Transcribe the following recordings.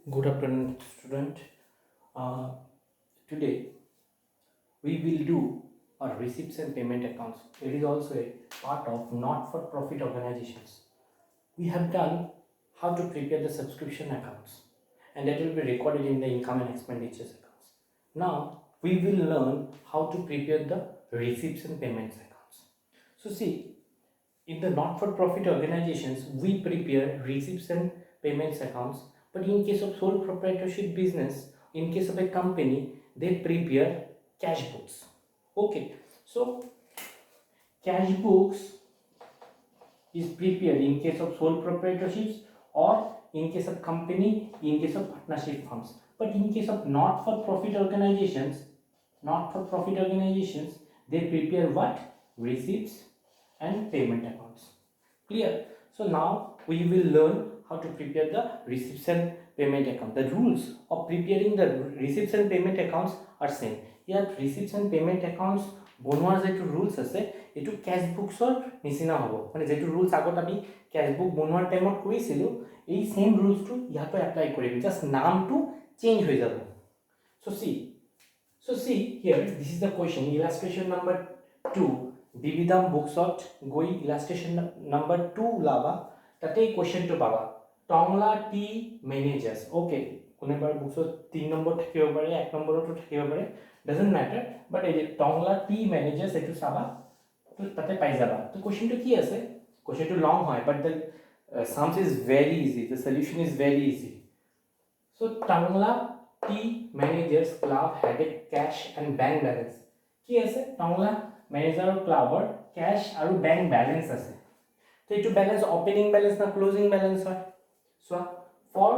Good afternoon, student. Uh, Today we will do our receipts and payment accounts. It is also a part of not-for-profit organizations. We have done how to prepare the subscription accounts, and that will be recorded in the income and expenditures accounts. Now we will learn how to prepare the receipts and payments accounts. So see, in the not-for-profit organizations, we prepare receipts and payments accounts, but in case of sole proprietorship business, in case of a company, they prepare cash books. Okay, so cash books is prepared in case of sole proprietorships or in case of company, in case of partnership firms. But in case of not-for-profit organizations, they prepare what? Receipts and payment accounts. Clear? So now we will learn how to prepare the receipts and payment account. The rules of preparing the receipts and payment accounts are same. Here receipts and payment accounts বনোৱাৰ যেটো rules আছে এটো cash books ৰ নিচিনা হ'ব মানে যেটো rules আগত আমি cash book বনোৱাৰ টাইমত কৰিছিলো এই same rules টো ইয়াতো এপ্লাই কৰিম জাস্ট নামটো চেঞ্জ হৈ যাব so see here this is the question illustration number 2 Dividam booksot goi illustration number 2 lava tate question to baba Tongla tea managers okay কোনেবাৰ বুকছত 3 number থাকিব পাৰে 1 নম্বৰটো থাকিব পাৰে doesn't matter but এই Tongla tea managers এটো চাবা তো তাতে পাই যাবা তো কোৱেশ্চনটো কি আছে কোৱেশ্চনটো লং হয় but the sums is very easy the solution is very easy so Tongla tea managers club had a cash and bank balance কি আছে Tongla manager club cash আৰু bank balance আছে তো এটো balance opening balance না closing balance হয় so for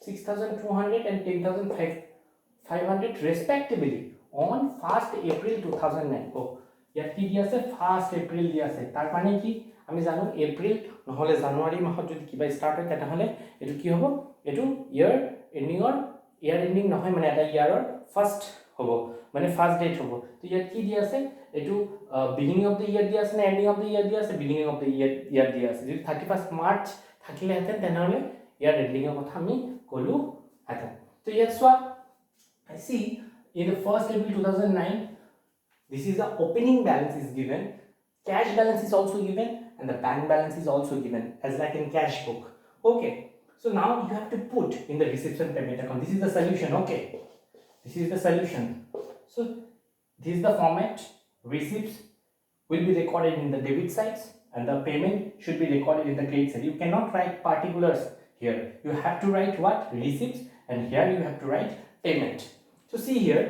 6200 and 10500 respectively on 1st April 2009 oh ইয়াত কি দিয়া আছে 1st April দিয়া আছে তাৰ মানে কি আমি জানো এপ্ৰিল নহলে জানুৱাৰী মাহত যদি কিবা স্টাৰ্ট হয় তেনে হলে এটো কি হ'ব এটো ইয়াৰ এন্ডিং নহয় মানে এটা ইয়াৰৰ ফাৰ্স্ট হ'ব মানে ফার্স্ট ডেট হ'ব তো ইয়াত কি দিয়া আছে এটো বিগিনিং অফ দ্য ইয়ার দিয়া আছে না এন্ডিং অফ দ্য ইয়ার দিয়া আছে বিগিনিং অফ দ্য ইয়ার দিয়া আছে যদি 31st মার্চ থাকিলে হেতেন তেনেহলে ইয়াৰ এন্ডিং এর কথা আমি কলু হেতেন তো ইয়াত সোয়া I see in the 1st April 2009 this is the opening balance is given cash balance is also given and the bank balance is also given as like in cash book okay so now you have to put in the receipts and payment account this is the solution okay this is the solution so this is the format receipts will be recorded in the debit sides and the payment should be recorded in the credit side you cannot write particulars here you have to write what receipts and here you have to write payment so see here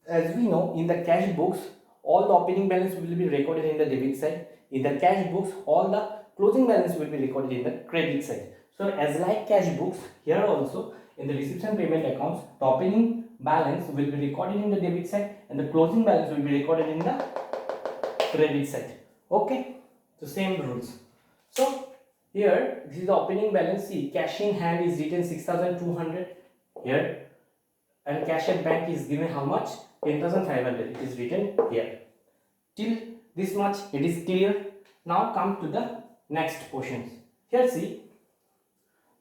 as we know in the cash books all the opening balance will be recorded in the debit side in the cash books all the closing balance will be recorded in the credit side so as like cash books here also in the receipts and payment accounts the opening balance will be recorded in the debit side and the closing balance will be recorded in the credit side okay so same rules so here this is the opening balance see cash in hand is written 6200 here and cash at bank is given how much 10500 it is written here till this much it is clear now come to the next portions here see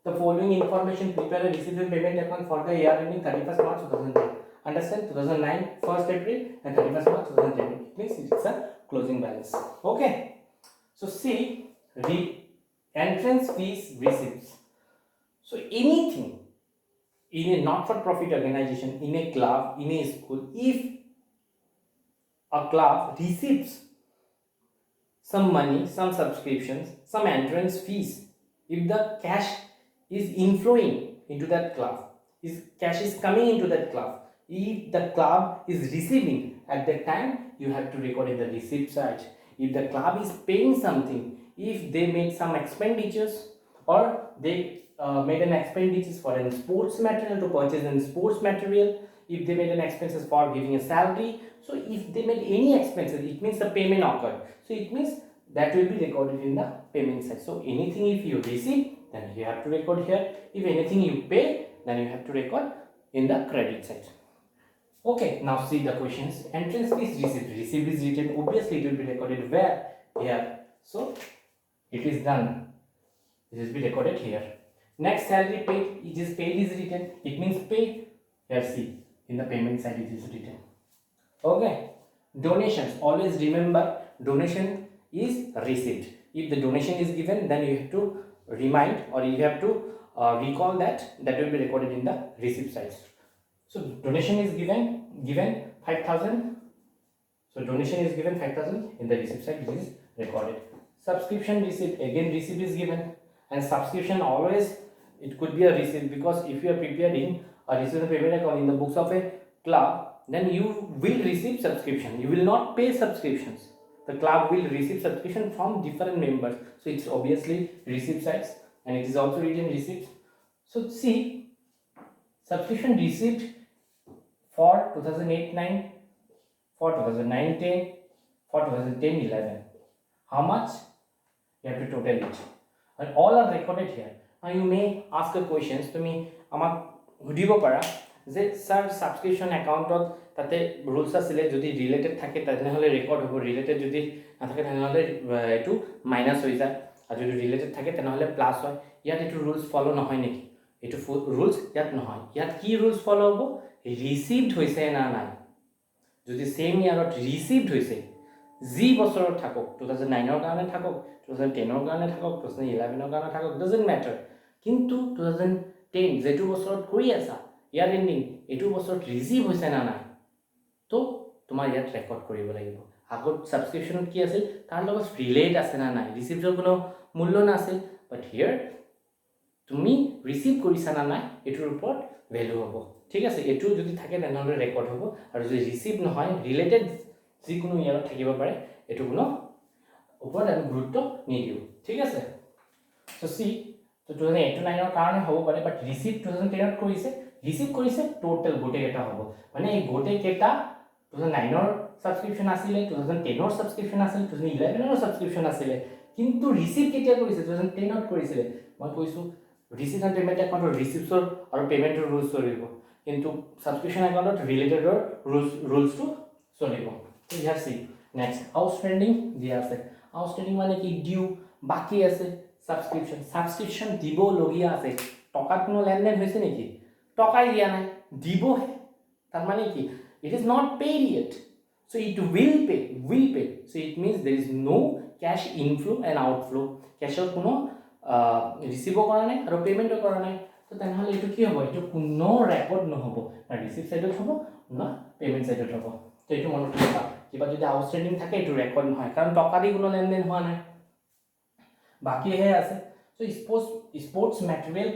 the following information prepare a receipt and payment account for the year ending 31st March 2010 understand 2009 1st April and 31st March 2010 it means it's a closing balance okay so see the entrance fees receipts so anything in a not-for-profit organization in a club in a school if a club receives some money some subscriptions some entrance fees if the cash is inflowing into that club is cash is coming into that club if the club is receiving at that time you have to record in the receipt side if the club is paying something if they made some expenditures or they made an expenditures for an sports material to purchase an sports material if they made an expenses for giving a salary so if they made any expenses it means the payment occurred so it means that will be recorded in the payment side so anything if you receive then you have to record here if anything you pay then you have to record in the credit side okay now see the questions entrance fees receipt is written obviously it will be recorded where here so it is done this will be recorded here Next, salary paid, it is paid is written, it means pay. Here see, in the payment side it is written. Okay. Donations, always remember donation is received. If the donation is given, then you have to remind or you have to recall that will be recorded in the receipt side. So donation is given 5,000. So donation is given 5,000, in the receipt side it is recorded. Subscription receipt, again receipt is given, and subscription always it could be a receipt, because if you are preparing a receipt and payment account in the books of a club, then you will receive subscription. You will not pay subscriptions. The club will receive subscription from different members. So it's obviously receipt sides, and it is also written receipt. So see, subscription receipt for 2008-9, for 2009-10, for 2010-11. How much? You have to total it. And all are recorded here. Now you may ask a questions to me, আমাক সুধিব পাৰা যে sir subscription একাউন্টত তাতে rules আছে যদি related থাকে তাহলে রেকর্ড হ'ব, রিলেটেড যদি নাথাকে তাহলে এটু মাইনাস হৈ যায়, আৰু যদি রিলেটেড থাকে তাহলে প্লাস হয়। ইয়াত এটু রুলস ফলো নহয় নেকি? এটু রুলস ইয়াত নহয়। ইয়াত কি রুলস ফলো হ'ব? রিসিভড হৈছে না নাই। যদি সেম ইয়াৰত রিসিভড হৈছে, যি বছৰত থাকক, 2009-ৰ কাৰণে থাকক, 2010-ৰ কাৰণে থাকক, 2011-ৰ কাৰণে থাকক, ডাজন্ট ম্যাটাৰ, কিন্তু 2010 যেটো বছৰত কৰি আছা ইয়াৰ এন্ডিং এইটো বছৰত ৰিসিভ হৈছে না নাই, তো তোমাৰ ইয়াত ৰেকৰ্ড কৰিব লাগিব। আগত সাবস্ক্রিপশনত কি আছিল, তাৰ লগত ৰিলেট আছে না নাই, ৰিসিভৰ কোনো মূল্য নাছিল, বাট হিয়াৰ তুমি ৰিসিভ কৰিছা না নাই এটোৰ ওপৰত ভ্যালু হ'ব। ঠিক আছে, এটো যদি থাকে তেনেহ'লে ৰেকৰ্ড হ'ব, আৰু যদি ৰিসিভ নহয় ৰিলেটেড যিকোনো ইয়াৰত থাকিব পাৰে, এটো কোনো ওপৰত আমি গুৰুত্ব নিদিওঁ। ঠিক আছে, সো সি তো 2008-9-ৰ কাৰণে হ'ব পাৰে, বাট ৰিসিভ 2010-ত কৰিছে, ৰিসিভ কৰিছে টোটাল গোটেইকেইটা হ'ব। মানে এই গোটেইকেইটা 2009-ৰ সাবস্ক্রিপশন আছিলে, 2010-ৰ সাবস্ক্রিপশন আছিল, 2011-ৰ সাবস্ক্রিপশন আছিলে, কিন্তু ৰিসিভ কেতিয়া কৰিছে? 2010-ত কৰিছিলে। মই কৈছোঁ ৰিসিভ এণ্ড পেমেণ্ট একাউণ্টৰ ৰিসিপ্টৰ আৰু পেমেণ্টৰ ৰুলছ চলিব, কিন্তু সাবস্ক্রিপশন একাউণ্টত ৰিলেটেডৰ ৰুলছটো চলিব। তো ইয়াৰ সি নেক্সট আউটষ্টেণ্ডিং দিয়া আছে। আউটষ্টেণ্ডিং মানে কি? ডিউ, বাকী আছে। সাবস্ক্রিপশন দিবলগীয়া আছে, টকাত কোনো লেনদেন হৈছে নেকি? টকাই দিয়া নাই, দিবহে। তার মানে কি? It is not paid yet, so it will pay. So it means there is no cash inflow and outflow. Cashৰ কোনো ৰিসিভো কৰা নাই আৰু পেমেণ্টো কৰা নাই, তো তেনেহ'লে এইটো কি হ'ব? এইটো কোনো ৰেকৰ্ড নহ'ব, না ৰিসিভ সাইডত হ'ব না পেমেণ্ট সাইডত হ'ব। তো এইটো মনত ৰাখিবা, কিবা যদি আউটষ্টেণ্ডিং থাকে এইটো ৰেকৰ্ড নহয়, কাৰণ টকা দি কোনো লেনদেন হোৱা নাই, বাকিহে আছে। সো স্পোর্টস ম্যাটেরিয়াল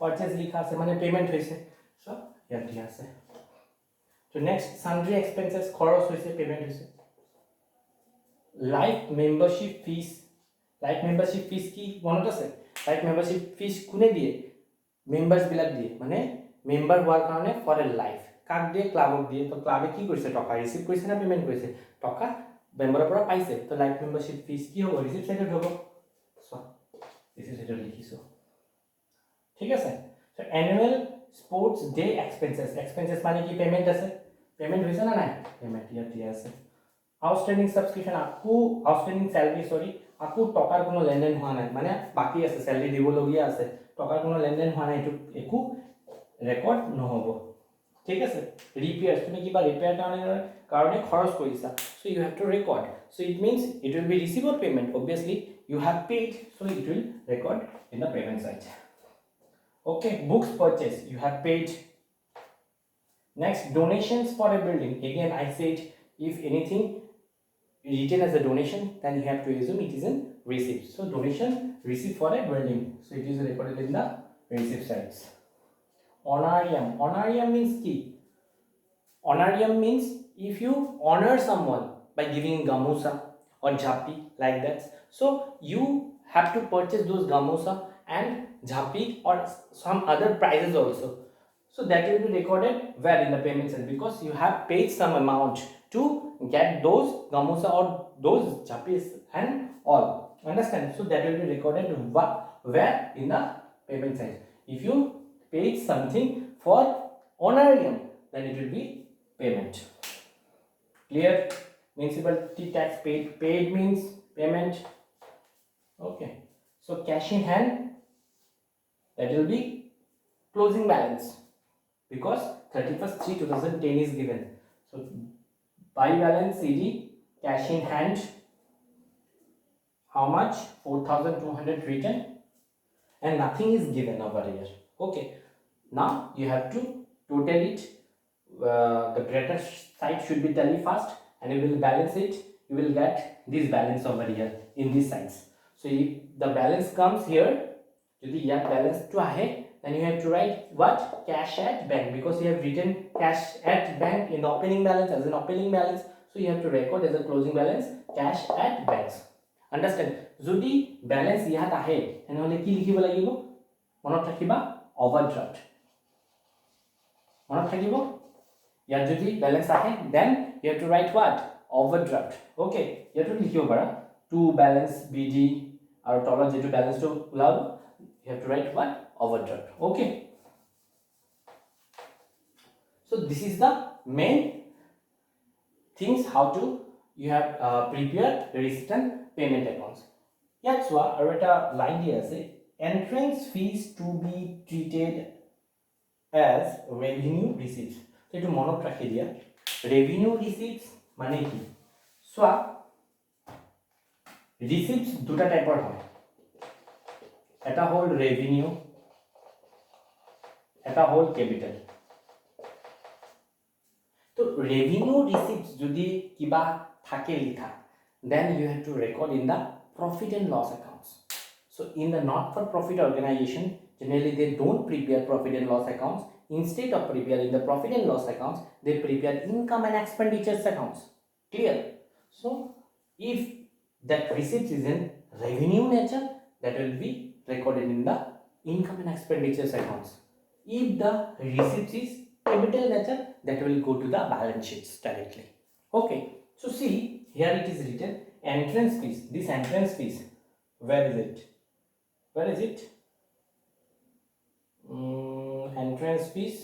পারচেজ লিখা আছে মানে পেমেন্ট হৈছে, সো ইয়াত দিয়া আছে। তো নেক্সট সান্ড্রি এক্সপেন্সেস, খৰচ হৈছে, পেমেন্ট হৈছে। লাইফ মেম্বাৰশিপ ফিজ কি মনত আছে? লাইফ মেম্বাৰশিপ ফিজ কোনে দিয়ে? মেম্বাৰ্স বিলাক দিয়ে, মানে মেম্বাৰ হোৱাৰ কাৰণে ফৰ এ লাইফ। কাক দিয়ে? ক্লাবক দিয়ে। তো ক্লাবে কি কৰিছে? টকা ৰিসিভ কৰিছে না পেমেন্ট কৰিছে? টকা মেম্বাৰৰ পৰা পাইছে, তো লাইফ মেম্বাৰশিপ ফিজ কি হ'ব? ৰিসিভ সাইডত হ'ব। লিখিছো, ঠিক আছে। So annual sports day expenses মানে কি? পেমেন্ট আছে, পেমেন্ট হৈছে না নাই? পেমেন্ট ইয়াত দিয়া আছে। আউটষ্টেণ্ডিং সাবস্ক্রিপশন, আকো আউটষ্টেণ্ডিং স্যালারি, আকো টকাৰ কোনো লেনদেন হোৱা নাই, মানে বাকি আছে, স্যালারি দিবলগীয়া আছে, টকাৰ কোনো লেনদেন হোৱা নাই, এইটো একো ৰেকৰ্ড নহ'ব। ঠিক আছে। রিপেয়ার্স, তুমি কিবা রিপেয়ার কাৰণে খৰচ কৰিছা, so you have to record, so it means it will be received payment, obviously you have paid, so it will record in the payment side. Okay, books purchase, you have paid. Next, donations for a building, again I said if anything written as a donation, then you have to assume it is in receipt, so donation received for a building, so it is recorded in the receipt sides. Honorarium means ki? Honorarium means if you honor someone by giving gamusa or jhapi like that, so you have to purchase those gamusa and jhapi or some other prizes also, so that will be recorded where? In the payment side, because you have paid some amount to get those gamusa or those jhapis and all, understand? So that will be recorded where? In the payment side. If you paid something for honorarium, then it will be payment. Clear? Municipality tax paid means payment. Okay, so cash in hand, that will be closing balance, because 31st/3/2010 is given. So by balance CD, cash in hand, how much? 4,200 written, and nothing is given over here. Okay, now you have to total it. The greater side should be tally fast, and you will balance it. You will get this balance over here in these sides. So if the balance comes here, যদি ইয়াত balance to ahe, then you have to write what? Cash at bank, because you have written cash at bank in the opening balance as an opening balance. So you have to record as a closing balance cash at banks. Understand? যদি balance ইয়াত ahe, তেনেহলে কি লিখিব লাগিব? মনত ৰাখিবা overdraft. মনত থাকিব? ইয়াত যদি balance ahe, then you have to write what? Overdraft. Okay, ইয়াতো লিখিব পাৰা to balance BD আৰু তলত যেটো balance to ওলাব, you have to write what? Overdraft. Okay, so this is the main things how to you have prepare receipt and payment accounts. Yet so আৰু এটা line দিয়া আছে, entrance fees to be treated as revenue receipts. So এটো মনত ৰাখি দিয়া, revenue receipts মানে কি? So receipts দুটা টাইপৰ হয়, এটা হ'ল revenue, এটা হ'ল capital. তো revenue receipts যদি কিবা থাকে লিখা, then you have to record in the profit and loss accounts. So in the not for profit organization, generally they don't prepare profit and loss accounts. Instead of preparing the profit and loss accounts, they prepare income and expenditures accounts. Clear? So if that receipts is in revenue nature, that will be recorded in the income and expenditures accounts. If the receipts is capital nature, that will go to the balance sheets directly. Okay, so see here it is written entrance fees. This entrance fees, where is it? Where is it? Entrance fees,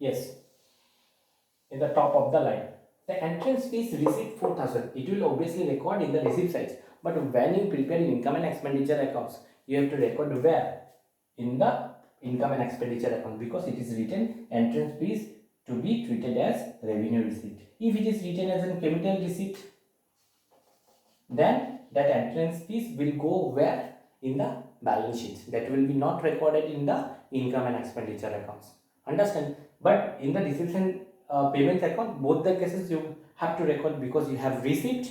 yes, in the top of the line. The entrance fees receipt 4,000. It will obviously record in the receipt sides, but when you prepare income and expenditure accounts, you have to record where? In the income and expenditure account, because it is written entrance fees to be treated as revenue receipt. If it is written as a capital receipt, then that entrance fees will go where? In the balance sheet. That will be not recorded in the income and expenditure accounts. Understand? But in the receipt and payment account, both the cases you have to record, because you have receipt.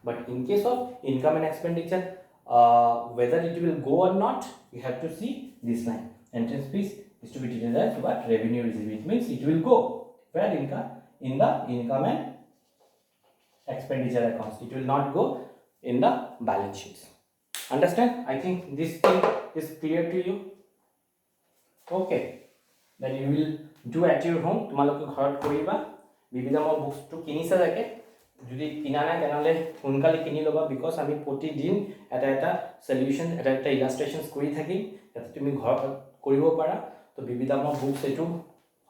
But in case of income and expenditure, whether it will go or not, you have to see this line. Entrance fees is to be treated as what? Revenue receipt. It means it will go where? In the income and expenditure accounts. It will not go in the balance sheets. Understand? I think this thing is clear to you. Okay, then you will do at your home. তোমালোকে ঘৰত কৰিবা। বিবিধামৰ বুকটো কিনিছা যাকে, যদি কিনা নাই তেনেহলে সোনকালে কিনি ল'বা, বিকজ আমি প্ৰতিদিন এটা এটা সলিউশন, এটা এটা ইলাস্ট্ৰেশনস কৰি থাকিম, যাতে তুমি ঘৰত কৰিব পাৰা। তো বিবিধামৰ বুকছ এইটো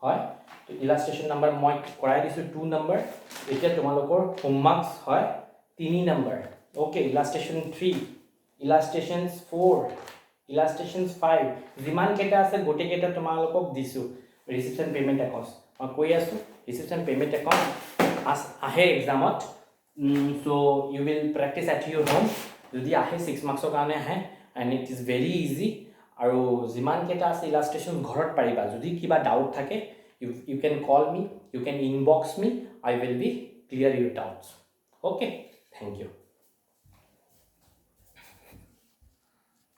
হয়। তো ইলাস্ট্ৰেশন নাম্বাৰ মই কৰাই দিছোঁ 2 নম্বৰ। এতিয়া তোমালোকৰ হোমৱৰ্কছ হয় 3 নম্বৰ। ওকে, ইলাস্ট্ৰেশন 3, illustrations 4, illustrations 5, যিমান কেইটা আছে গোটেই কেইটা তোমালোকক দিছোঁ ৰিচিপ্ট এণ্ড পেমেণ্ট একাউণ্টছ। মই কৈ আছোঁ ৰিচিপ্ট এণ্ড পেমেণ্ট একাউণ্ট আহে এক্সামত। চ' ইউ উইল প্ৰেক্টিছ এট ইউৰ হোম। যদি আহে 6 মাৰ্কছৰ কাৰণে আহে, and it is very easy. আৰু যিমান কেইটা আছে ইলাস্ট্ৰেশ্যন ঘৰত পাৰিবা। যদি কিবা ডাউট থাকে, you can call me, you can inbox me, I will be clear your doubts. Okay, thank you.